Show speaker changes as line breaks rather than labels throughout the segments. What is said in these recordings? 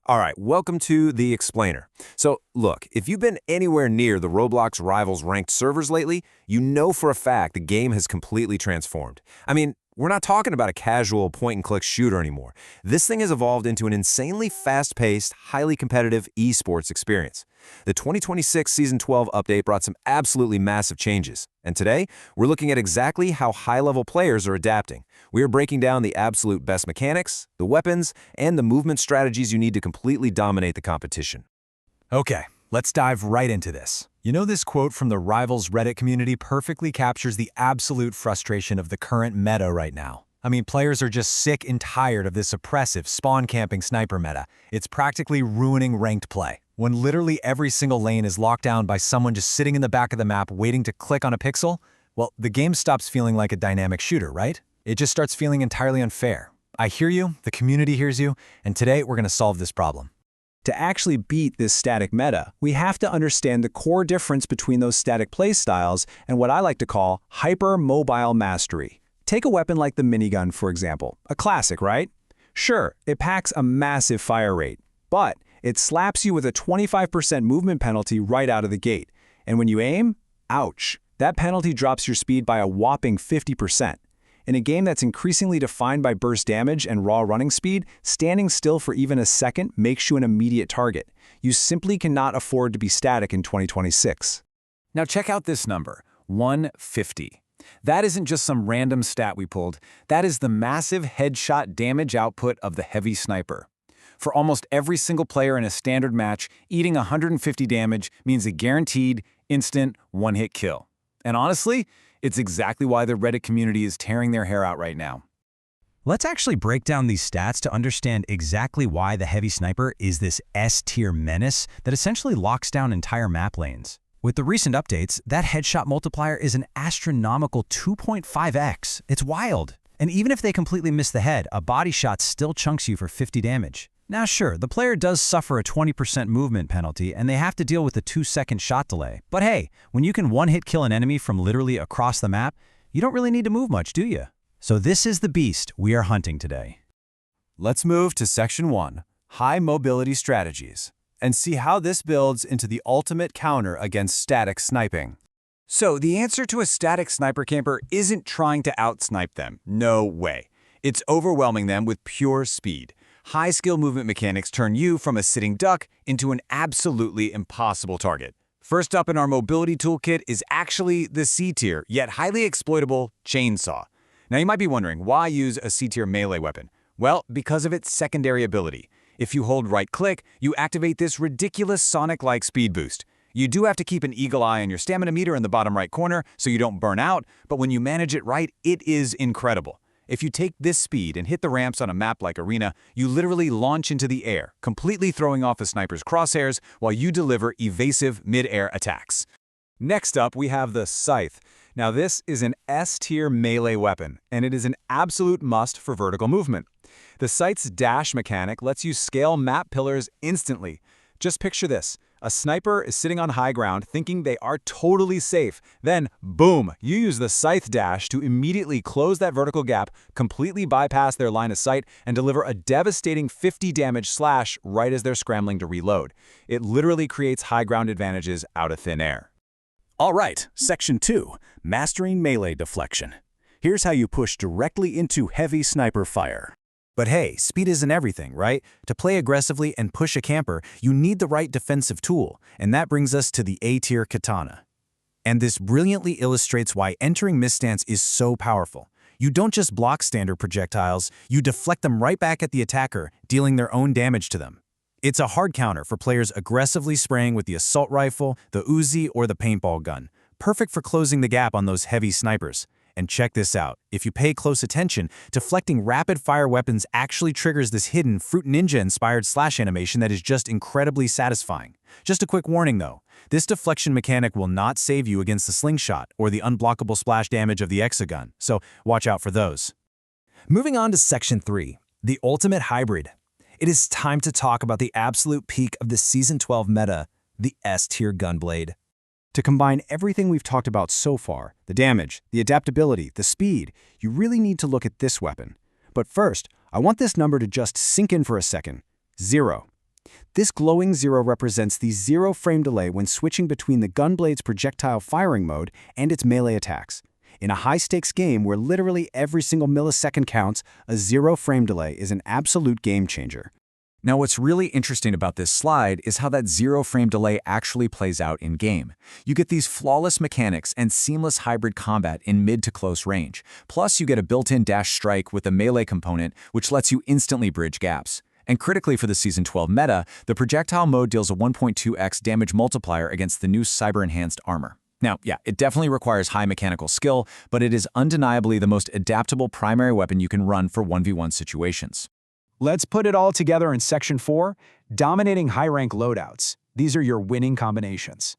All right, welcome to The Explainer. So, look, if you've been anywhere near the Roblox Rivals ranked servers lately, you know for a fact the game has completely transformed. I mean, we're not talking about a casual point-and-click shooter anymore. This thing has evolved into an insanely fast-paced, highly competitive esports experience. The 2026 Season 12 update brought some absolutely massive changes. And today, we're looking at exactly how high-level players are adapting. We are breaking down the absolute best mechanics, the weapons, and the movement strategies you need to completely dominate the competition.
Okay, let's dive right into this. You know, this quote from the Rivals Reddit community perfectly captures the absolute frustration of the current meta right now. I mean, players are just sick and tired of this oppressive spawn-camping sniper meta. It's practically ruining ranked play. When literally every single lane is locked down by someone just sitting in the back of the map waiting to click on a pixel, well, the game stops feeling like a dynamic shooter, right? It just starts feeling entirely unfair. I hear you, the community hears you, and today we're going to solve this problem.
To actually beat this static meta, we have to understand the core difference between those static playstyles and what I like to call hyper-mobile mastery. Take a weapon like the minigun, for example. A classic, right? Sure, it packs a massive fire rate, but it slaps you with a 25% movement penalty right out of the gate. And when you aim, ouch, that penalty drops your speed by a whopping 50%. In a game that's increasingly defined by burst damage and raw running speed, standing still for even a second makes you an immediate target. You simply cannot afford to be static in 2026.
Now check out this number, 150. That isn't just some random stat we pulled. That is the massive headshot damage output of the heavy sniper. For almost every single player in a standard match, eating 150 damage means a guaranteed, instant, one-hit kill. And honestly, it's exactly why the Reddit community is tearing their hair out right now.
Let's actually break down these stats to understand exactly why the heavy sniper is this S-tier menace that essentially locks down entire map lanes. With the recent updates, that headshot multiplier is an astronomical 2.5x. It's wild. And even if they completely miss the head, a body shot still chunks you for 50 damage. Now sure, the player does suffer a 20% movement penalty and they have to deal with a 2-second shot delay. But hey, when you can one-hit kill an enemy from literally across the map, you don't really need to move much, do you? So this is the beast we are hunting today.
Let's move to Section 1, High Mobility Strategies, and see how this builds into the ultimate counter against static sniping. So the answer to a static sniper camper isn't trying to out-snipe them. No way. It's overwhelming them with pure speed. High-skill movement mechanics turn you from a sitting duck into an absolutely impossible target. First up in our mobility toolkit is actually the C-tier, yet highly exploitable chainsaw. Now you might be wondering, why use a C-tier melee weapon? Well, because of its secondary ability. If you hold right-click, you activate this ridiculous Sonic-like speed boost. You do have to keep an eagle eye on your stamina meter in the bottom right corner so you don't burn out, but when you manage it right, it is incredible. If you take this speed and hit the ramps on a map like Arena, you literally launch into the air, completely throwing off a sniper's crosshairs while you deliver evasive mid-air attacks. Next up, we have the Scythe. Now this is an S-tier melee weapon, and it is an absolute must for vertical movement. The Scythe's dash mechanic lets you scale map pillars instantly. Just picture this. A sniper is sitting on high ground thinking they are totally safe. Then, boom, you use the Scythe dash to immediately close that vertical gap, completely bypass their line of sight, and deliver a devastating 50 damage slash right as they're scrambling to reload. It literally creates high ground advantages out of thin air.
All right, Section 2, Mastering Melee Deflection. Here's how you push directly into heavy sniper fire.
But hey, speed isn't everything, right? To play aggressively and push a camper, you need the right defensive tool, and that brings us to the A-tier katana. And this brilliantly illustrates why entering misstance is so powerful. You don't just block standard projectiles, you deflect them right back at the attacker, dealing their own damage to them. It's a hard counter for players aggressively spraying with the assault rifle, the Uzi, or the paintball gun. Perfect for closing the gap on those heavy snipers. And check this out, if you pay close attention, deflecting rapid-fire weapons actually triggers this hidden Fruit Ninja-inspired slash animation that is just incredibly satisfying. Just a quick warning though, this deflection mechanic will not save you against the slingshot or the unblockable splash damage of the hexagun, so watch out for those.
Moving on to Section 3, the ultimate hybrid. It is time to talk about the absolute peak of the Season 12 meta, the S-tier gunblade. To combine everything we've talked about so far, the damage, the adaptability, the speed, you really need to look at this weapon. But first, I want this number to just sink in for a second. 0.
This glowing 0 represents the 0 frame delay when switching between the gunblade's projectile firing mode and its melee attacks. In a high-stakes game where literally every single millisecond counts, a 0 frame delay is an absolute game changer.
Now, what's really interesting about this slide is how that 0 frame delay actually plays out in-game. You get these flawless mechanics and seamless hybrid combat in mid to close range. Plus, you get a built-in dash strike with a melee component, which lets you instantly bridge gaps. And critically for the Season 12 meta, the projectile mode deals a 1.2x damage multiplier against the new cyber-enhanced armor. Now, yeah, it definitely requires high mechanical skill, but it is undeniably the most adaptable primary weapon you can run for 1v1 situations.
Let's put it all together in Section 4, dominating high-rank loadouts. These are your winning combinations.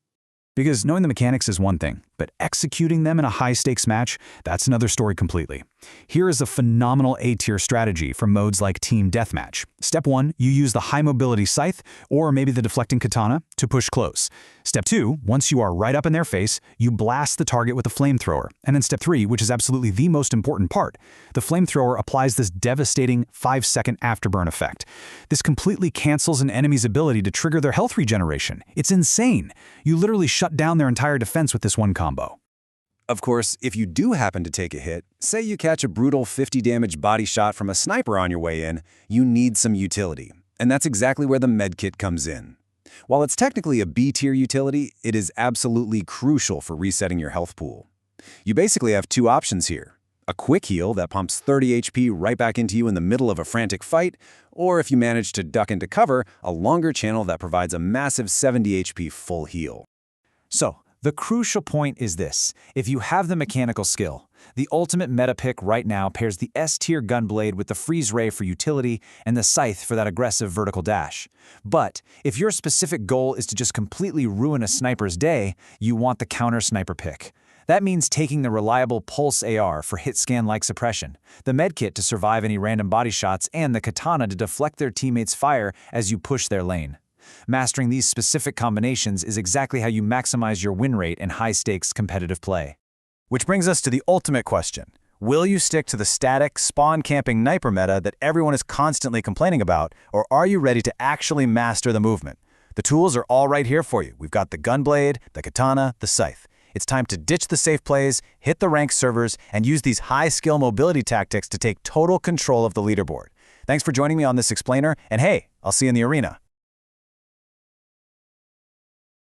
Because knowing the mechanics is one thing, but executing them in a high-stakes match, that's another story completely. Here is a phenomenal A-tier strategy for modes like Team Deathmatch. Step 1, you use the high-mobility scythe, or maybe the deflecting katana, to push close. Step 2, once you are right up in their face, you blast the target with a flamethrower. And then Step 3, which is absolutely the most important part, the flamethrower applies this devastating 5-second afterburn effect. This completely cancels an enemy's ability to trigger their health regeneration. It's insane. You literally shut down their entire defense with this one combo.
Of course, if you do happen to take a hit, say you catch a brutal 50 damage body shot from a sniper on your way in, you need some utility. And that's exactly where the medkit comes in. While it's technically a B-tier utility, it is absolutely crucial for resetting your health pool. You basically have two options here. A quick heal that pumps 30 HP right back into you in the middle of a frantic fight, or if you manage to duck into cover, a longer channel that provides a massive 70 HP full heal.
So, the crucial point is this. If you have the mechanical skill, the ultimate meta pick right now pairs the S-tier gunblade with the freeze ray for utility and the scythe for that aggressive vertical dash. But if your specific goal is to just completely ruin a sniper's day, you want the counter sniper pick. That means taking the reliable Pulse AR for hit scan-like suppression, the medkit to survive any random body shots, and the katana to deflect their teammates' fire as you push their lane. Mastering these specific combinations is exactly how you maximize your win rate in high-stakes competitive play.
Which brings us to the ultimate question. Will you stick to the static, spawn-camping sniper meta that everyone is constantly complaining about, or are you ready to actually master the movement? The tools are all right here for you. We've got the gunblade, the katana, the scythe. It's time to ditch the safe plays, hit the ranked servers, and use these high-skill mobility tactics to take total control of the leaderboard. Thanks for joining me on this explainer, and hey, I'll see you in the arena.